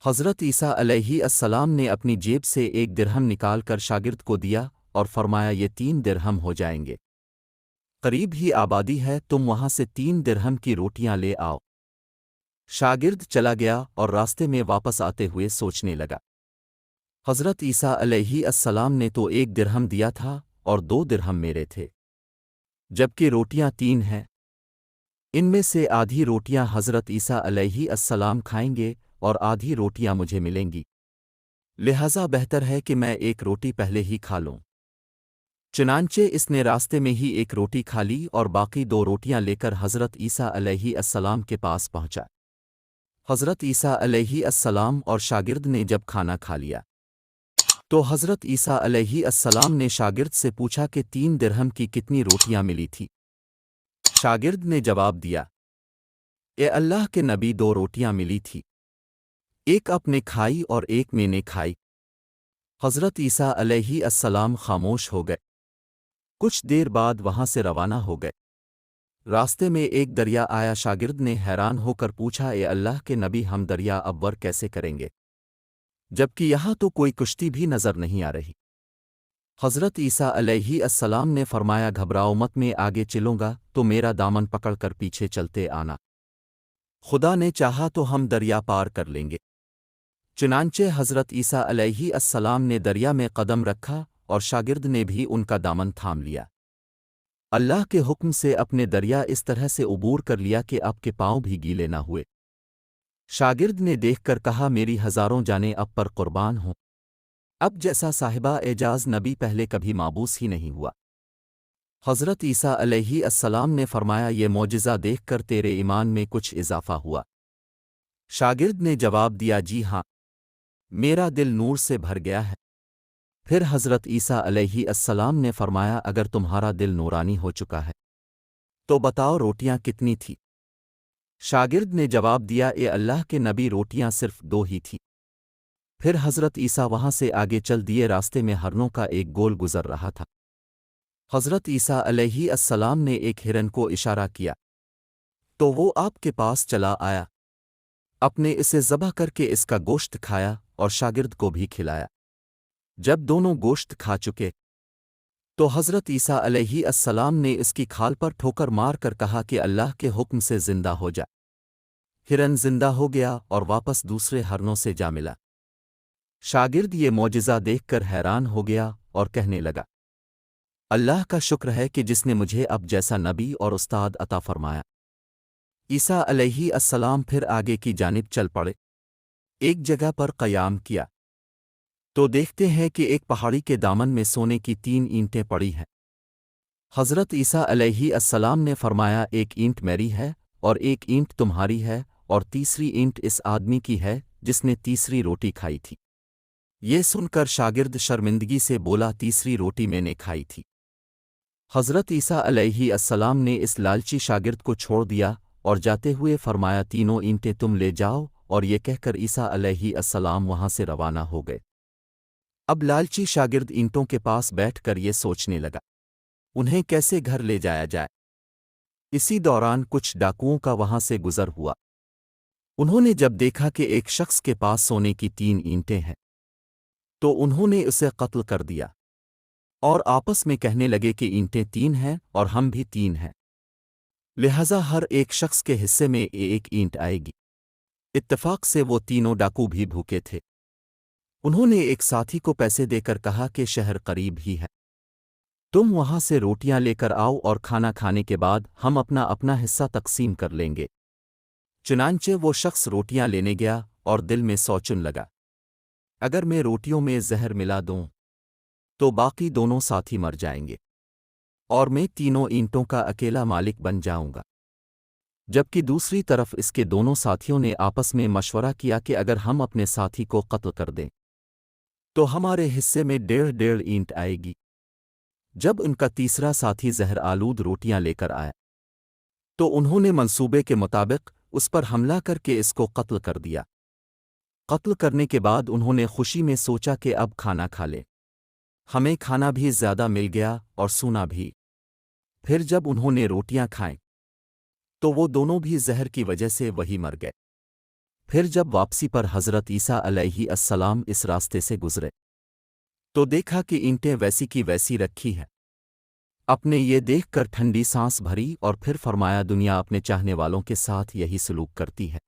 حضرت عیسیٰ علیہ السلام نے اپنی جیب سے ایک درہم نکال کر شاگرد کو دیا اور فرمایا یہ 3 درہم ہو جائیں گے۔ قریب ہی آبادی ہے، تم وہاں سے 3 درہم کی روٹیاں لے آؤ۔ شاگرد چلا گیا اور راستے میں واپس آتے ہوئے سوچنے لگا، حضرت عیسیٰ علیہ السلام نے تو 1 درہم دیا تھا اور 2 درہم میرے تھے، جبکہ روٹیاں 3 ہیں۔ ان میں سے آدھی روٹیاں حضرت عیسیٰ علیہ السلام کھائیں گے اور آدھی روٹیاں مجھے ملیں گی، لہذا بہتر ہے کہ میں ایک روٹی پہلے ہی کھا لوں۔ چنانچہ اس نے راستے میں ہی ایک روٹی کھا لی اور باقی 2 روٹیاں لے کر حضرت عیسیٰ علیہ السلام کے پاس پہنچا۔ حضرت عیسیٰ علیہ السلام اور شاگرد نے جب کھانا کھا لیا تو حضرت عیسیٰ علیہ السلام نے شاگرد سے پوچھا کہ 3 درہم کی کتنی روٹیاں ملی تھی؟ شاگرد نے جواب دیا، اے اللہ کے نبی 2 روٹیاں ملی تھی، ایک آپ نے کھائی اور ایک میں نے کھائی۔ حضرت عیسیٰ علیہ السلام خاموش ہو گئے، کچھ دیر بعد وہاں سے روانہ ہو گئے۔ راستے میں ایک دریا آیا، شاگرد نے حیران ہو کر پوچھا، اے اللہ کے نبی ہم دریا عبور کیسے کریں گے، جبکہ یہاں تو کوئی کشتی بھی نظر نہیں آ رہی؟ حضرت عیسیٰ علیہ السلام نے فرمایا، گھبراؤ مت، میں آگے چلوں گا تو میرا دامن پکڑ کر پیچھے چلتے آنا، خدا نے چاہا تو ہم دریا پار کر لیں گے۔ چنانچہ حضرت عیسیٰ علیہ السلام نے دریا میں قدم رکھا اور شاگرد نے بھی ان کا دامن تھام لیا۔ اللہ کے حکم سے اپنے دریا اس طرح سے عبور کر لیا کہ اب کے پاؤں بھی گیلے نہ ہوئے۔ شاگرد نے دیکھ کر کہا، میری ہزاروں جانیں اب پر قربان ہوں، اب جیسا صاحبہ اعجاز نبی پہلے کبھی مابوس ہی نہیں ہوا۔ حضرت عیسیٰ علیہ السلام نے فرمایا، یہ معجزہ دیکھ کر تیرے ایمان میں کچھ اضافہ ہوا؟ شاگرد نے جواب دیا، جی ہاں، میرا دل نور سے بھر گیا ہے۔ پھر حضرت عیسیٰ علیہ السلام نے فرمایا، اگر تمہارا دل نورانی ہو چکا ہے تو بتاؤ روٹیاں کتنی تھی؟ شاگرد نے جواب دیا، اے اللہ کے نبی روٹیاں صرف 2 ہی تھیں۔ پھر حضرت عیسیٰ وہاں سے آگے چل دیے، راستے میں ہرنوں کا ایک گول گزر رہا تھا۔ حضرت عیسیٰ علیہ السلام نے ایک ہرن کو اشارہ کیا تو وہ آپ کے پاس چلا آیا، اپنے اسے ذبح کر کے اس کا گوشت کھایا اور شاگرد کو بھی کھلایا۔ جب دونوں گوشت کھا چکے تو حضرت عیسیٰ علیہ السلام نے اس کی کھال پر ٹھوکر مار کر کہا کہ اللہ کے حکم سے زندہ ہو جا۔ ہرن زندہ ہو گیا اور واپس دوسرے ہرنوں سے جا ملا۔ شاگرد یہ معجزہ دیکھ کر حیران ہو گیا اور کہنے لگا، اللہ کا شکر ہے کہ جس نے مجھے اب جیسا نبی اور استاد عطا فرمایا۔ عیسیٰ علیہ السلام پھر آگے کی جانب چل پڑے، ایک جگہ پر قیام کیا تو دیکھتے ہیں کہ ایک پہاڑی کے دامن میں سونے کی 3 اینٹیں پڑی ہیں۔ حضرت عیسیٰ علیہ السلام نے فرمایا، ایک اینٹ میری ہے اور ایک اینٹ تمہاری ہے اور تیسری اینٹ اس آدمی کی ہے جس نے تیسری روٹی کھائی تھی۔ یہ سن کر شاگرد شرمندگی سے بولا، تیسری روٹی میں نے کھائی تھی۔ حضرت عیسیٰ علیہ السلام نے اس لالچی شاگرد کو چھوڑ دیا اور جاتے ہوئے فرمایا، تینوں اینٹیں تم لے جاؤ، اور یہ کہہ کر عیسیٰ علیہ السلام وہاں سے روانہ ہو گئے۔ اب لالچی شاگرد اینٹوں کے پاس بیٹھ کر یہ سوچنے لگا، انہیں کیسے گھر لے جایا جائے۔ اسی دوران کچھ ڈاکوؤں کا وہاں سے گزر ہوا۔ انہوں نے جب دیکھا کہ ایک شخص کے پاس سونے کی 3 اینٹیں ہیں تو انہوں نے اسے قتل کر دیا اور آپس میں کہنے لگے کہ اینٹیں 3 ہیں اور ہم بھی 3 ہیں، لہذا ہر ایک شخص کے حصے میں ایک اینٹ آئے گی۔ اتفاق سے وہ تینوں ڈاکو بھی بھوکے تھے۔ انہوں نے ایک ساتھی کو پیسے دے کر کہا کہ شہر قریب ہی ہے، تم وہاں سے روٹیاں لے کر آؤ اور کھانا کھانے کے بعد ہم اپنا اپنا حصہ تقسیم کر لیں گے۔ چنانچہ وہ شخص روٹیاں لینے گیا اور دل میں سوچن لگا، اگر میں روٹیوں میں زہر ملا دوں تو باقی دونوں ساتھی مر جائیں گے اور میں تینوں اینٹوں کا اکیلا مالک بن جاؤں گا۔ جبکہ دوسری طرف اس کے دونوں ساتھیوں نے آپس میں مشورہ کیا کہ اگر ہم اپنے ساتھی کو قتل کر دیں تو ہمارے حصے میں 1.5 اینٹ آئے گی۔ جب ان کا تیسرا ساتھی زہر آلود روٹیاں لے کر آیا تو انہوں نے منصوبے کے مطابق اس پر حملہ کر کے اس کو قتل کر دیا۔ قتل کرنے کے بعد انہوں نے خوشی میں سوچا کہ اب کھانا کھا لیں، ہمیں کھانا بھی زیادہ مل گیا اور سونا بھی۔ پھر جب انہوں نے روٹیاں کھائیں تو وہ دونوں بھی زہر کی وجہ سے وہی مر گئے۔ پھر جب واپسی پر حضرت عیسیٰ علیہ السلام اس راستے سے گزرے تو دیکھا کہ اینٹیں ویسی کی ویسی رکھی ہیں۔ اپنے یہ دیکھ کر ٹھنڈی سانس بھری اور پھر فرمایا دنیا اپنے چاہنے والوں کے ساتھ یہی سلوک کرتی ہے۔